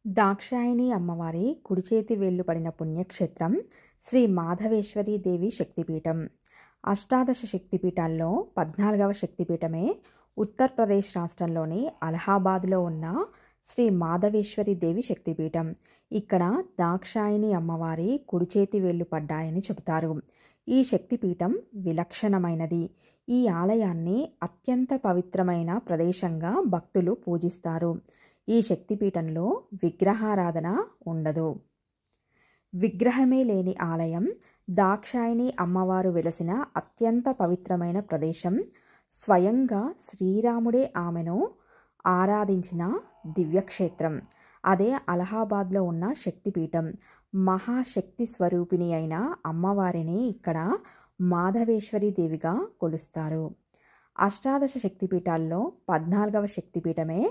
దాక్షాయణి అమ్మవారి కుడిచేతి వేళ్లు పడిన పుణ్యక్షేత్రం శ్రీ మాధవేశ్వరీ దేవి శక్తిపీఠం. అష్టాదశ శక్తిపీఠాల్లో 14వ శక్తిపీఠమే ఉత్తరప్రదేశ్ రాష్ట్రంలోని అలహాబాద్లో ఉన్న శ్రీ మాధవేశ్వరీ దేవి శక్తిపీఠం. ఇక్కడ దాక్షాయణి అమ్మవారి కుడిచేతి వేళ్లు పడ్డాయని చెబుతారు. ఈ శక్తిపీఠం విలక్షణమైనది. ఈ ఆలయాన్ని అత్యంత పవిత్రమైన ప్రదేశంగా భక్తులు పూజిస్తారు. ఈ శక్తిపీఠంలో విగ్రహారాధన ఉండదు. విగ్రహమే లేని ఆలయం దాక్షాయణి అమ్మవారు వెలసిన అత్యంత పవిత్రమైన ప్రదేశం. స్వయంగా శ్రీరాముడే ఆమెను ఆరాధించిన దివ్యక్షేత్రం. అదే అలహాబాద్లో ఉన్న శక్తిపీఠం. మహాశక్తి స్వరూపిణి అయిన అమ్మవారిని ఇక్కడ మాధవేశ్వరి దేవిగా కొలుస్తారు. అష్టాదశ శక్తిపీఠాల్లో 14వ శక్తిపీఠమే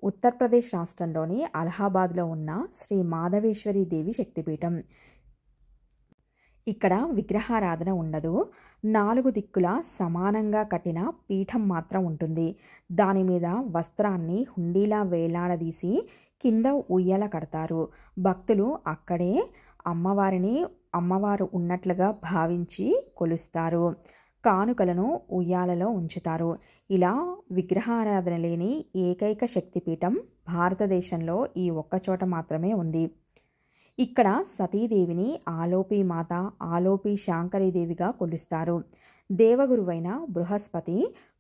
ఉత్తరప్రదేశ్ రాష్ట్రంలోని అలహాబాద్లో ఉన్న శ్రీ మాధవేశ్వరీ దేవి శక్తిపీఠం. ఇక్కడ విగ్రహారాధన ఉండదు. 4 దిక్కులా సమానంగా కట్టిన పీఠం మాత్రం ఉంటుంది. దాని మీద వస్త్రాన్ని హుండీలా వేలాడదీసి కింద ఉయ్యాల కడతారు. భక్తులు అక్కడే అమ్మవారు ఉన్నట్లుగా భావించి కొలుస్తారు. కానుకలను ఉయ్యాలలో ఉంచుతారు. ఇలా విగ్రహారాధన లేని ఏకైక శక్తిపీఠం భారతదేశంలో ఈ ఒక్కచోట మాత్రమే ఉంది. ఇక్కడ సతీదేవిని ఆలోపి మాత, ఆలోపి శాంకరీదేవిగా కొలుస్తారు. దేవగురువైన బృహస్పతి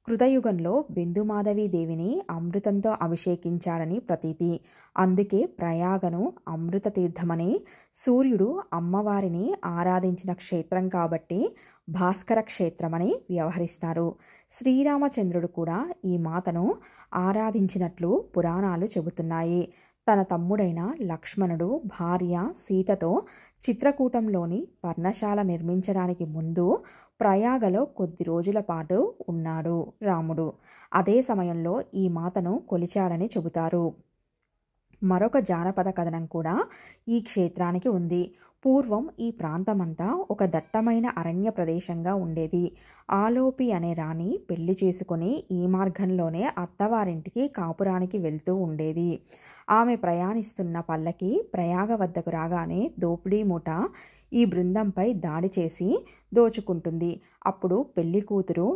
కృతయుగంలో బిందుమాధవి దేవిని అమృతంతో అభిషేకించాడని ప్రతీతి. అందుకే ప్రయాగను అమృత తీర్థమని, సూర్యుడు అమ్మవారిని ఆరాధించిన క్షేత్రం కాబట్టి భాస్కర క్షేత్రమని వ్యవహరిస్తారు. శ్రీరామచంద్రుడు కూడా ఈ మాతను ఆరాధించినట్లు పురాణాలు చెబుతున్నాయి. తన తమ్ముడైన లక్ష్మణుడు భార్య సీతతో చిత్రకూటంలోని పర్ణశాల నిర్మించడానికి ముందు ప్రయాగలో కొద్ది రోజుల పాటు ఉన్నాడు రాముడు. అదే సమయంలో ఈ మాతను కొలిచాడని చెబుతారు. మరొక జానపద కథనం కూడా ఈ క్షేత్రానికి ఉంది. పూర్వం ఈ ప్రాంతమంతా ఒక దట్టమైన అరణ్య ప్రదేశంగా ఉండేది. ఆలోపి అనే రాణి పెళ్లి చేసుకుని ఈ మార్గంలోనే అత్తవారింటికి కాపురానికి వెళ్తూ ఉండేది. ఆమె ప్రయాణిస్తున్న పల్లకి ప్రయాగ వద్దకు రాగానే దోపిడీ మూట ఈ బృందంపై దాడి చేసి దోచుకుంటుంది. అప్పుడు పెళ్లి కూతురు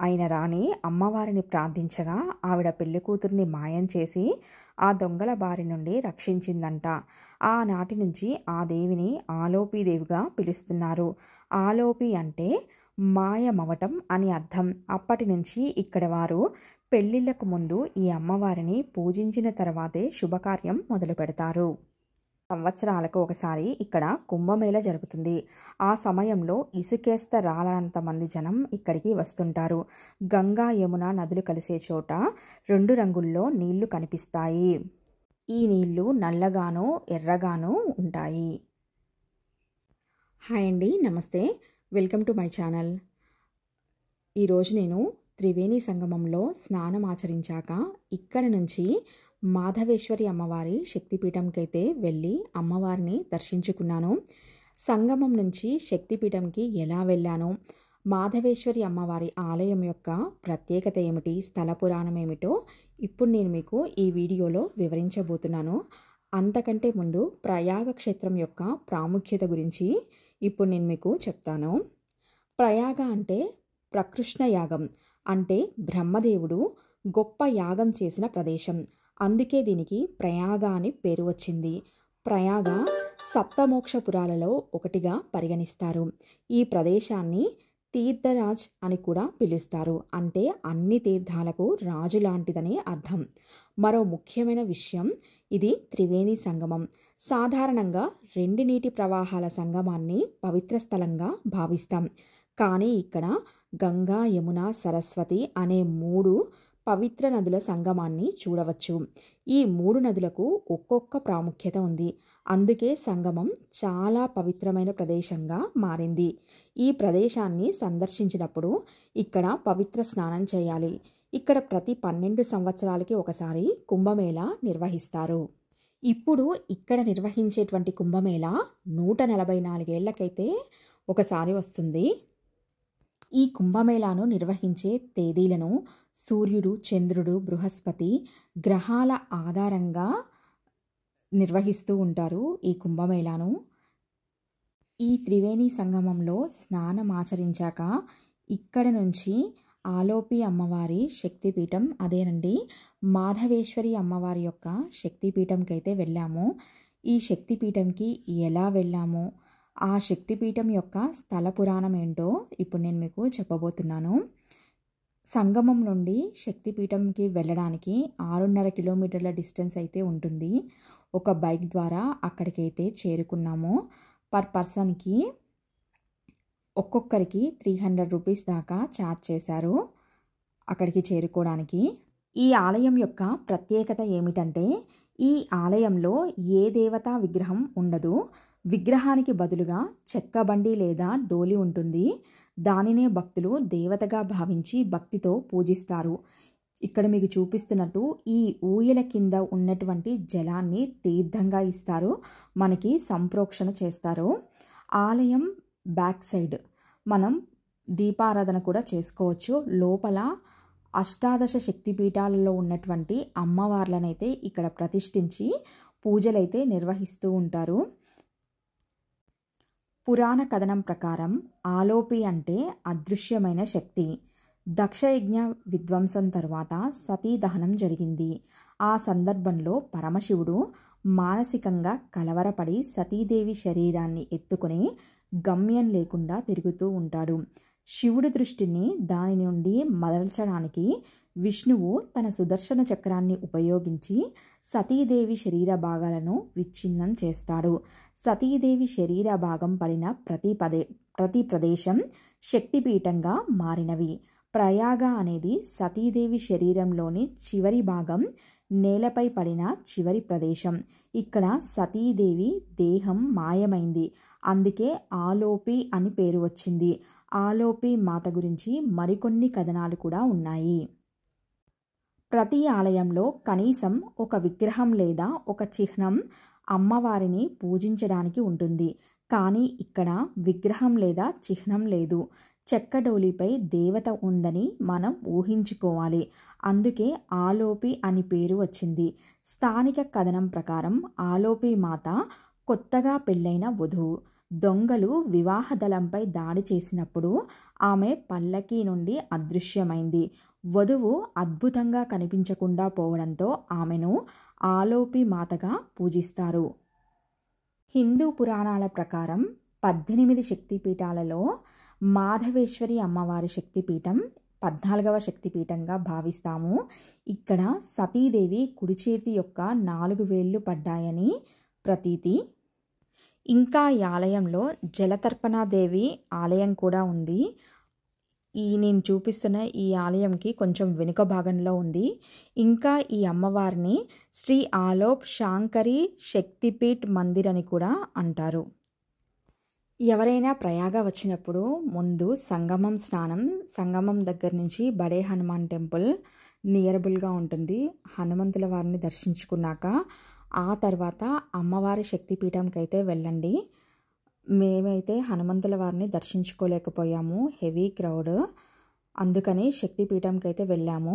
అయిన రాణి అమ్మవారిని ప్రార్థించగా ఆవిడ పెళ్లి కూతుర్ని మాయం చేసి ఆ దొంగల బారి నుండి రక్షించిందంట. ఆనాటి నుంచి ఆ దేవిని ఆలోపీదేవిగా పిలుస్తున్నారు. ఆలోపి అంటే మాయమవటం అని అర్థం. అప్పటి నుంచి ఇక్కడ వారు పెళ్లిళ్లకు ముందు ఈ అమ్మవారిని పూజించిన తర్వాతే శుభకార్యం మొదలు పెడతారు. సంవత్సరాలకు ఒకసారి ఇక్కడ కుంభమేళ జరుగుతుంది. ఆ సమయంలో ఇసుకేస్త రాలనంత మంది జనం ఇక్కడికి వస్తుంటారు. గంగా యమున నదులు కలిసే చోట 2 రంగుల్లో నీళ్లు కనిపిస్తాయి. ఈ నీళ్లు నల్లగాను ఎర్రగాను ఉంటాయి. హాయ్ అండి, నమస్తే, వెల్కమ్ టు మై ఛానల్. ఈరోజు నేను త్రివేణి సంగమంలో స్నానం ఆచరించాక ఇక్కడ నుంచి మాధవేశ్వరి అమ్మవారి శక్తిపీఠంకైతే వెళ్ళి అమ్మవారిని దర్శించుకున్నాను. సంగమం నుంచి శక్తిపీఠంకి ఎలా వెళ్ళాను, మాధవేశ్వరి అమ్మవారి ఆలయం యొక్క ప్రత్యేకత ఏమిటి, స్థల పురాణం ఏమిటో ఇప్పుడు నేను మీకు ఈ వీడియోలో వివరించబోతున్నాను. అంతకంటే ముందు ప్రయాగ క్షేత్రం యొక్క ప్రాముఖ్యత గురించి ఇప్పుడు నేను మీకు చెప్తాను. ప్రయాగ అంటే ప్రకృష్ణ యాగం, అంటే బ్రహ్మదేవుడు గొప్ప యాగం చేసిన ప్రదేశం. అందుకే దీనికి ప్రయాగ అని పేరు వచ్చింది. ప్రయాగ సప్తమోక్షపురాలలో ఒకటిగా పరిగణిస్తారు. ఈ ప్రదేశాన్ని తీర్థరాజ్ అని కూడా పిలుస్తారు. అంటే అన్ని తీర్థాలకు రాజు లాంటిదని అర్థం. మరో ముఖ్యమైన విషయం, ఇది త్రివేణి సంగమం. సాధారణంగా 2 నీటి ప్రవాహాల సంగమాన్ని పవిత్ర స్థలంగా భావిస్తాం. కానీ ఇక్కడ గంగా, యమున, సరస్వతి అనే 3 పవిత్ర నదుల సంగమాన్ని చూడవచ్చు. ఈ 3 నదులకు ఒక్కొక్క ప్రాముఖ్యత ఉంది. అందుకే సంగమం చాలా పవిత్రమైన ప్రదేశంగా మారింది. ఈ ప్రదేశాన్ని సందర్శించినప్పుడు ఇక్కడ పవిత్ర స్నానం చేయాలి. ఇక్కడ ప్రతి 12 సంవత్సరాలకి ఒకసారి కుంభమేళ నిర్వహిస్తారు. ఇప్పుడు ఇక్కడ నిర్వహించేటువంటి కుంభమేళ 144 ఏళ్లకైతే ఒకసారి వస్తుంది. ఈ కుంభమేళాను నిర్వహించే తేదీలను సూర్యుడు, చంద్రుడు, బృహస్పతి గ్రహాల ఆధారంగా నిర్వహిస్తూ ఉంటారు ఈ కుంభమేళాను. ఈ త్రివేణి సంగమంలో స్నానం ఆచరించాక ఇక్కడ నుంచి ఆలోపి అమ్మవారి శక్తిపీఠం, అదేనండి మాధవేశ్వరి అమ్మవారి యొక్క శక్తిపీఠంకి అయితే వెళ్ళాము. ఈ శక్తిపీఠంకి ఎలా వెళ్ళాము, ఆ శక్తిపీఠం యొక్క స్థల పురాణం ఏంటో ఇప్పుడు నేను మీకు చెప్పబోతున్నాను. సంగమం నుండి శక్తిపీఠంకి వెళ్ళడానికి 6.5 కిలోమీటర్ల డిస్టెన్స్ అయితే ఉంటుంది. ఒక బైక్ ద్వారా అక్కడికైతే చేరుకున్నాము. పర్ పర్సన్కి ఒక్కొక్కరికి 300 రూపీస్ దాకా ఛార్జ్ చేశారు అక్కడికి చేరుకోవడానికి. ఈ ఆలయం యొక్క ప్రత్యేకత ఏమిటంటే, ఈ ఆలయంలో ఏ దేవతా విగ్రహం ఉండదు. విగ్రహానికి బదులుగా చెక్క బండి లేదా డోలి ఉంటుంది. దానినే భక్తులు దేవతగా భావించి భక్తితో పూజిస్తారు. ఇక్కడ మీకు చూపిస్తున్నట్టు ఈ ఊయల కింద ఉన్నటువంటి జలాన్ని తీర్థంగా ఇస్తారు, మనకి సంప్రోక్షణ చేస్తారు. ఆలయం బ్యాక్ సైడ్ మనం దీపారాధన కూడా చేసుకోవచ్చు. లోపల అష్టాదశ శక్తిపీఠాలలో ఉన్నటువంటి అమ్మవార్లనైతే ఇక్కడ ప్రతిష్ఠించి పూజలైతే నిర్వహిస్తూ ఉంటారు. పురాణ కథనం ప్రకారం ఆలోపి అంటే అదృశ్యమైన శక్తి. దక్షయజ్ఞ విధ్వంసం తర్వాత సతీ దహనం జరిగింది. ఆ సందర్భంలో పరమశివుడు మానసికంగా కలవరపడి సతీదేవి శరీరాన్ని ఎత్తుకుని గమ్యం లేకుండా తిరుగుతూ ఉంటాడు. శివుడి దృష్టిని దాని నుండి మరల్చడానికి విష్ణువు తన సుదర్శన చక్రాన్ని ఉపయోగించి సతీదేవి శరీర భాగాలను విచ్ఛిన్నం చేస్తాడు. సతీదేవి శరీర భాగం పడిన ప్రతి ప్రదేశం శక్తిపీఠంగా మారినవి. ప్రయాగ అనేది సతీదేవి శరీరంలోని చివరి భాగం, నేలపై పడిన చివరి ప్రదేశం. ఇక్కడ సతీదేవి దేహం మాయమైంది, అందుకే ఆలోపి అని పేరు వచ్చింది. ఆలోపి మాత గురించి మరికొన్ని కథనాలు కూడా ఉన్నాయి. ప్రతి ఆలయంలో కనీసం ఒక విగ్రహం లేదా ఒక చిహ్నం అమ్మవారిని పూజించడానికి ఉంటుంది. కానీ ఇక్కడ విగ్రహం లేదా చిహ్నం లేదు. చెక్క డోలిపై దేవత ఉందని మనం ఊహించుకోవాలి. అందుకే ఆలోపి అని పేరు వచ్చింది. స్థానిక కథనం ప్రకారం ఆలోపి మాత కొత్తగా పెళ్ళైన వధువు. దొంగలు వివాహ దళంపై దాడి చేసినప్పుడు ఆమె పల్లకీ నుండి అదృశ్యమైంది. వధువు అద్భుతంగా కనిపించకుండా పోవడంతో ఆమెను ఆలోపి మాతగా పూజిస్తారు. హిందూ పురాణాల ప్రకారం 18 శక్తిపీఠాలలో మాధవేశ్వరి అమ్మవారి శక్తిపీఠం 14వ శక్తిపీఠంగా భావిస్తాము. ఇక్కడ సతీదేవి కుడి చేతి యొక్క 4 వేళ్లు పడ్డాయని ప్రతీతి. ఇంకా ఈ ఆలయంలో జలతర్పణాదేవి ఆలయం కూడా ఉంది. నేను చూపిస్తున్న ఈ ఆలయంకి కొంచెం వెనుక భాగంలో ఉంది. ఇంకా ఈ అమ్మవారిని శ్రీ ఆలోప్ శాంకరి శక్తిపీఠ్ మందిర్ అని కూడా అంటారు. ఎవరైనా ప్రయాగ వచ్చినప్పుడు ముందు సంగమం స్నానం, సంగమం దగ్గర నుంచి బడే హనుమాన్ టెంపుల్ నియరబుల్గా ఉంటుంది. హనుమంతుల వారిని దర్శించుకున్నాక ఆ తర్వాత అమ్మవారి శక్తిపీఠంకి అయితే వెళ్ళండి. మేమైతే హనుమంతుల వారిని దర్శించుకోలేకపోయాము, హెవీ క్రౌడ్, అందుకని శక్తిపీఠంకి అయితే వెళ్ళాము.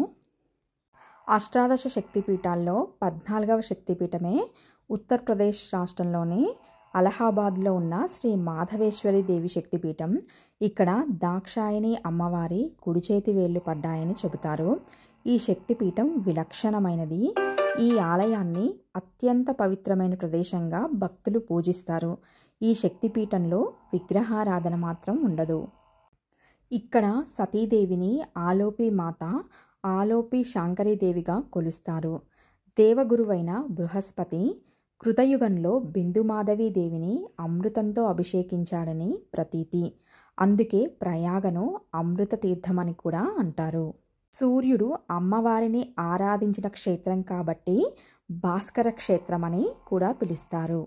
అష్టాదశ శక్తిపీఠాల్లో 14వ శక్తిపీఠమే ఉత్తరప్రదేశ్ రాష్ట్రంలోని అలహాబాద్లో ఉన్న శ్రీ మాధవేశ్వరి దేవి శక్తిపీఠం. ఇక్కడ దాక్షాయణి అమ్మవారి కుడి చేతి వేళ్లు పడ్డాయని చెబుతారు. ఈ శక్తిపీఠం విలక్షణమైనది. ఈ ఆలయాన్ని అత్యంత పవిత్రమైన ప్రదేశంగా భక్తులు పూజిస్తారు. ఈ శక్తిపీఠంలో విగ్రహారాధన మాత్రం ఉండదు. ఇక్కడ సతీదేవిని ఆలోపి మాత, ఆలోపి శాంకరీదేవిగా కొలుస్తారు. దేవగురువైన బృహస్పతి కృతయుగంలో బిందుమాధవి దేవిని అమృతంతో అభిషేకించాడని ప్రతీతి. అందుకే ప్రయాగను అమృత తీర్థమని కూడా అంటారు. సూర్యుడు అమ్మవారిని ఆరాధించిన క్షేత్రం కాబట్టి భాస్కర క్షేత్రమని కూడా పిలుస్తారు.